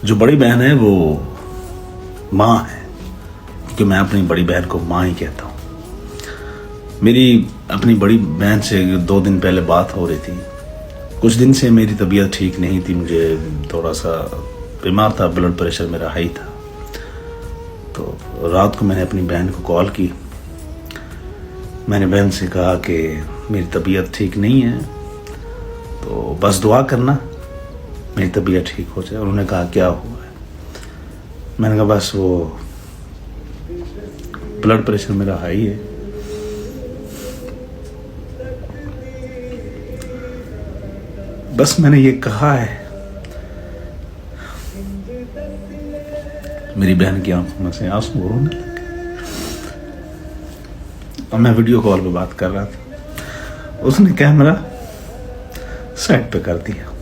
जो बड़ी बहन है वो माँ है, क्योंकि मैं अपनी बड़ी बहन को माँ ही कहता हूँ। मेरी अपनी बड़ी बहन से 2 दिन पहले बात हो रही थी। कुछ दिन से मेरी तबीयत ठीक नहीं थी, मुझे थोड़ा सा बीमार था, ब्लड प्रेशर मेरा हाई था। तो रात को मैंने अपनी बहन को कॉल की। मैंने बहन से कहा कि मेरी तबीयत ठीक नहीं है, तो बस दुआ करना मेरी तबीयत ठीक हो जाए। उन्होंने कहा क्या हुआ है? मैंने कहा बस वो ब्लड प्रेशर मेरा हाई है। बस मैंने ये कहा है, मेरी बहन की आंखों में से आंसू रोने लगे। और मैं वीडियो कॉल पे बात कर रहा था, उसने कैमरा साइड पे कर दिया।